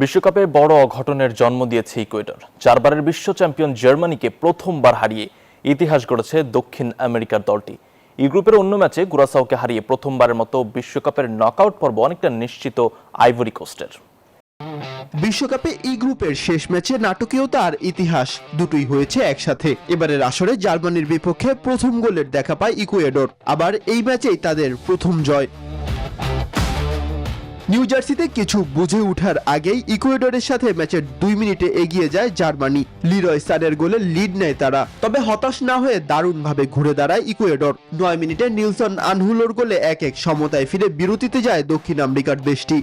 বিশ্বকাপে বড় অঘটনের জন্ম দিয়েছে ইকুয়েডর। 4 বারের বিশ্ব চ্যাম্পিয়ন জার্মানিকে প্রথমবার হারিয়ে ইতিহাস গড়েছে দক্ষিণ আমেরিকার দলটি। এই গ্রুপের অন্য ম্যাচে কুরাসাওকে হারিয়ে প্রথমবারের মতো বিশ্বকাপের নকআউট পর্ব অনেকটা নিশ্চিত আইভরি কোস্টের। বিশ্বকাপে এই গ্রুপের শেষ ম্যাচে নাটকীয়তা আর ইতিহাস দুটোই হয়েছে একসাথে। এবারের আসরে জার্মানির বিপক্ষে প্রথম গোলের দেখা পায় ইকুয়েডর, আবার এই ম্যাচেই তাদের প্রথম জয়। নিউ জার্সিতে কিছু বুঝে ওঠার আগেই ইকুয়েডরের সাথে ম্যাচের 2 মিনিটে এগিয়ে যায় জার্মানি। লিরয় সানের গোলে লিড নেয় তারা, তবে হতাশ না হয়ে দারুণভাবে ঘুরে দাঁড়ায় ইকুয়েডর। 9 মিনিটে নিলসন আনহুলোর গোলে 1-1 সমতায় ফিরে বিরতিতে যায় দক্ষিণ আমেরিকার দেশটি।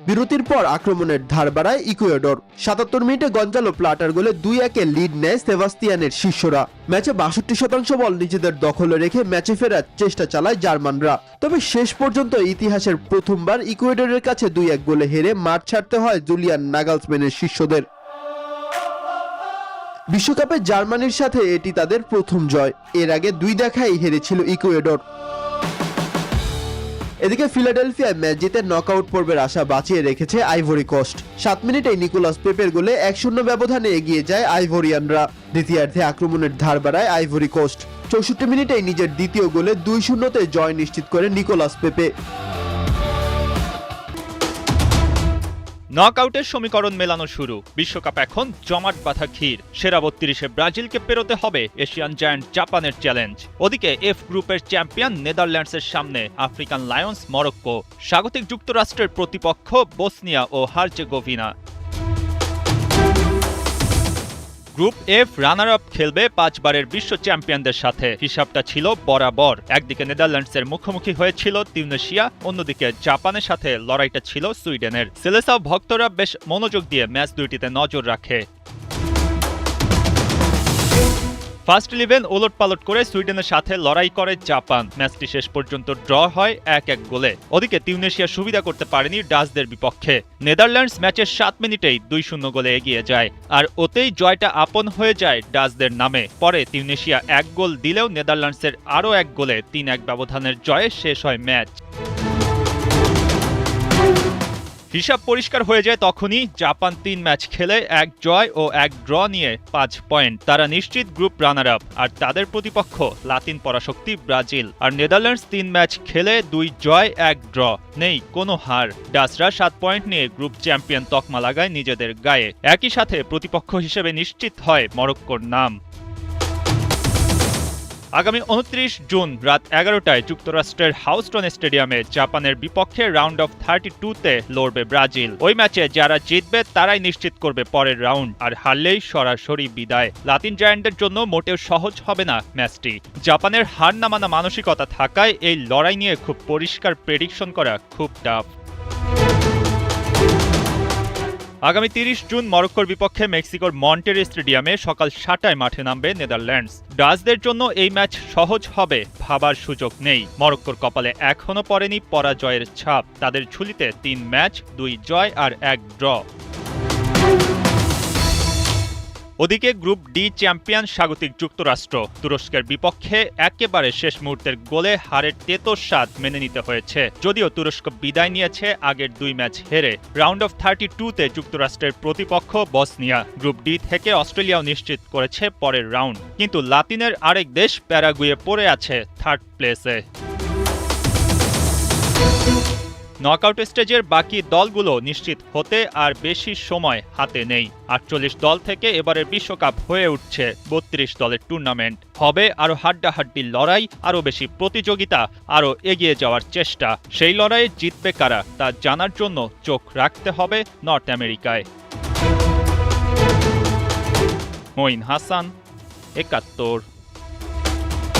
বিরতির পর আক্রমণের ধার বাড়ায় ইকুয়েডর। 77 মিনিটে গঞ্জালো প্লাটার গোলে 2-1 লিড নেয় সেবাস্তিয়ানের শিষ্যরা। ম্যাচে 62% বল নিজেদের দখলে রেখে ম্যাচে ফেরার চেষ্টা চালায় জার্মানরা, তবে শেষ পর্যন্ত ইতিহাসের প্রথমবার ইকুয়েডরের কাছে 2-1 গোলে হেরে মাঠ ছাড়তে হয় জুলিয়ান নাগালসম্যানের শিষ্যদের। বিশ্বকাপে জার্মানির সাথে এটি তাদের প্রথম জয়। এর আগে 2 দেখাই হেরেছিল ইকুয়েডর। এদিকে ফিলাডেলফিয়ায় ম্যাচ জিতে নকআউট পর্বের আশা বাঁচিয়ে রেখেছে আইভরি কোস্ট। 7 মিনিটেই নিকোলাস পেপের গোলে 1-0 ব্যবধানে এগিয়ে যায় আইভরিয়ানরা। দ্বিতীয়ার্ধে আক্রমণের ধার বাড়ায় আইভরি কোস্ট। 64 মিনিটেই নিজের দ্বিতীয় গোলে 2-0-তে জয় নিশ্চিত করে নিকোলাস পেপে। নকআউটের সমীকরণ মেলানো শুরু। বিশ্বকাপ এখন জমাট বাঁধা ক্ষীর। সেরা 32-এ ব্রাজিলকে পেরোতে হবে এশিয়ান জায়ান্ট জাপানের চ্যালেঞ্জ। ওদিকে এফ গ্রুপের চ্যাম্পিয়ন নেদারল্যান্ডসের সামনে আফ্রিকান লায়ন্স মরক্কো। স্বাগতিক যুক্তরাষ্ট্রের প্রতিপক্ষ বসনিয়া ও Herzegovina. Group F runner up খেলবে 5 বারের বিশ্ব চ্যাম্পিয়নদের সাথে। হিসাবটা ছিল বরাবর। একদিকে নেদারল্যান্ডসের মুখোমুখি হয়েছিল তিউনেশিয়া, অন্যদিকে জাপানের সাথে লড়াইটা ছিল সুইডেনের। সেলেসাও ভক্তরা বেশ মনোযোগ দিয়ে ম্যাচ দুইটিতে নজর রাখে। ফার্স্ট 11 ওলটপালট করে সুইডেনের সাথে লড়াই করে জাপান। ম্যাচটি শেষ পর্যন্ত ড্র হয় 1-1 গোলে। ওদিকে তিউনেশিয়া সুবিধা করতে পারেনি ডাচদের বিপক্ষে। নেদারল্যান্ডস ম্যাচের 7 মিনিটেই 2-0 গোলে এগিয়ে যায়, আর ওতেই জয়টা আপন হয়ে যায় ডাচদের নামে। পরে তিউনেশিয়া 1 গোল দিলেও নেদারল্যান্ডসের আরও 1 গোলে 3-1 ব্যবধানের জয়ে শেষ হয় ম্যাচ। হিসাব পরিষ্কার হয়ে যায় তখনই। জাপান 3 ম্যাচ খেলে 1 জয় ও 1 ড্র নিয়ে 5 পয়েন্ট। তারা নিশ্চিত গ্রুপ রানার আপ, আর তাদের প্রতিপক্ষ লাতিন পরাশক্তি ব্রাজিল। আর নেদারল্যান্ডস 3 ম্যাচ খেলে 2 জয় 1 ড্র, নেই কোনো হার। ডাচরা 7 পয়েন্ট নিয়ে গ্রুপ চ্যাম্পিয়ন তকমা লাগায় নিজেদের গায়ে। একই সাথে প্রতিপক্ষ হিসেবে নিশ্চিত হয় মরক্কোর নাম। আগামী 29 জুন রাত 11টায় যুক্তরাষ্ট্রের হাউস্টন স্টেডিয়ামে জাপানের বিপক্ষে রাউন্ড অফ 32-তে লড়বে ব্রাজিল। ওই ম্যাচে যারা জিতবে তারাই নিশ্চিত করবে পরের রাউন্ড, আর হারলেই সরাসরি বিদায়। লাতিন জায়ান্টের জন্য মোটেও সহজ হবে না ম্যাচটি। জাপানের হার না মানা মানসিকতা থাকায় এই লড়াই নিয়ে খুব পরিষ্কার প্রেডিকশন করা খুব টাফ। আগামী 30 জুন মরক্কোর বিপক্ষে মেক্সিকোর মন্টেরে স্টেডিয়ামে সকাল 7টায় মাঠে নামবে নেদারল্যান্ডস। ডাচদের জন্য এই ম্যাচ সহজ হবে ভাবার সুযোগ নেই। মরক্কোর কপালে এখনও পড়েনি পরাজয়ের ছাপ। তাদের ঝুলিতে 3 ম্যাচ, 2 জয় আর 1 ড্র। ওদিকে গ্রুপ ডি চ্যাম্পিয়ন স্বাগতিক যুক্তরাষ্ট্র। তুরস্কের বিপক্ষে একেবারে শেষ মুহূর্তের গোলে হারের তেতো স্বাদ মেনে নিতে হয়েছে। যদিও তুরস্ক বিদায় নিয়েছে আগের 2 ম্যাচ হেরে। রাউন্ড অফ 32-তে যুক্তরাষ্ট্রের প্রতিপক্ষ বসনিয়া। গ্রুপ ডি থেকে অস্ট্রেলিয়াও নিশ্চিত করেছে পরের রাউন্ড, কিন্তু লাতিনের আরেক দেশ প্যারাগুয়ে পড়ে আছে 3rd প্লেসে। নকআউট স্টেজের বাকি দলগুলো নিশ্চিত হতে আর বেশি সময় হাতে নেই। 48 দল থেকে এবারের বিশ্বকাপ হয়ে উঠছে 32 দলের টুর্নামেন্ট। হবে আরও হাড্ডাহাড্ডি লড়াই, আরও বেশি প্রতিযোগিতা, আরও এগিয়ে যাওয়ার চেষ্টা। সেই লড়াইয়ে জিতবে কারা তা জানার জন্য চোখ রাখতে হবে নর্থ আমেরিকায়। মঈন হাসান, 71।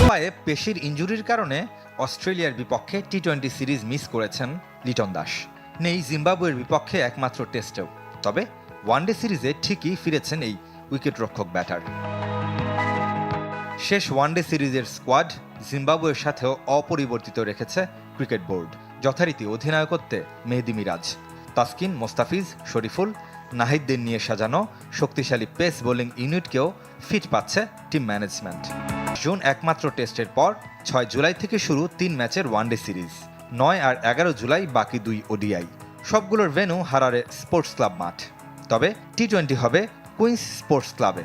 পায়ে পেশির ইনজুরির কারণে অস্ট্রেলিয়ার বিপক্ষে টি-20 সিরিজ মিস করেছেন লিটন দাস। নেই জিম্বাবুয়ের বিপক্ষে একমাত্র টেস্টেও, তবে ওয়ানডে সিরিজে ঠিকই ফিরেছেন এই উইকেটরক্ষক ব্যাটার। শেষ ওয়ানডে সিরিজের স্কোয়াড জিম্বাবুয়ের সাথেও অপরিবর্তিত রেখেছে ক্রিকেট বোর্ড। যথারীতি অধিনায়কত্বে মেহেদী মিরাজ, তাসকিন, মোস্তাফিজ, শরীফুল, নাহিদদের নিয়ে সাজানো শক্তিশালী পেস বোলিং ইউনিটকেও ফিট পাচ্ছে টিম ম্যানেজমেন্ট। জুন একমাত্র টেস্টের পর 6 জুলাই থেকে শুরু 3 ম্যাচের ওয়ানডে সিরিজ। 9 আর 11 জুলাই বাকি 2 ওডিআই। সবগুলোর ভেন্যু হারারে স্পোর্টস ক্লাব মাঠ। তবে টি-20 হবে কুইন্স স্পোর্টস ক্লাবে।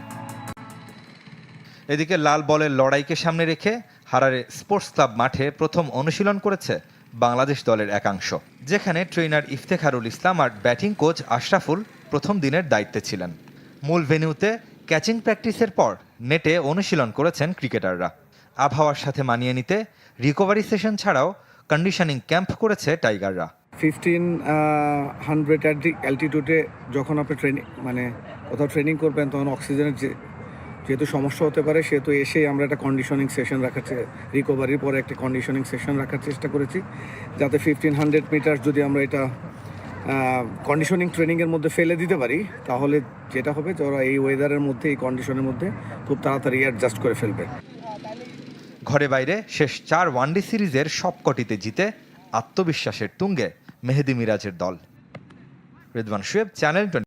এদিকে লাল বলের লড়াইকে সামনে রেখে হারারে স্পোর্টস ক্লাব মাঠে প্রথম অনুশীলন করেছে বাংলাদেশ দলের একাংশ, যেখানে ট্রেনার ইফতেখারুল ইসলাম আর ব্যাটিং কোচ আশরাফুল প্রথম দিনের দায়িত্বে ছিলেন। মূল ভেন্যুতে ক্যাচিং প্র্যাকটিসের পর নেটে অনুশীলন করেছেন ক্রিকেটাররা। আবহাওয়ার সাথে মানিয়ে নিতে রিকভারি সেশন ছাড়াও কন্ডিশনিং ক্যাম্প করেছে টাইগাররা। 1500 অ্যালটিটিউডে যখন আপনি কোথাও ট্রেনিং করবেন, তখন অক্সিজেনের যেহেতু সমস্যা হতে পারে, সেহেতু এসেই আমরা একটা কন্ডিশনিং সেশন রিকভারির পরে একটা কন্ডিশনিং সেশন রাখার চেষ্টা করেছি, যাতে 1500 মিটার যদি আমরা এটা কন্ডিশনিং ট্রেনিংয়ের মধ্যে ফেলে দিতে পারি, তাহলে যেটা হবে যে ওরা এই ওয়েদারের মধ্যে, এই কন্ডিশনের মধ্যে খুব তাড়াতাড়ি অ্যাডজাস্ট করে ফেলবে। ঘরে বাইরে শেষ 4 ওয়ানডে সিরিজের সবকটিতে জিতে আত্মবিশ্বাসের তুঙ্গে মেহেদী মিরাজের দল। রিদওয়ান শুয়েব, চ্যানেল 20।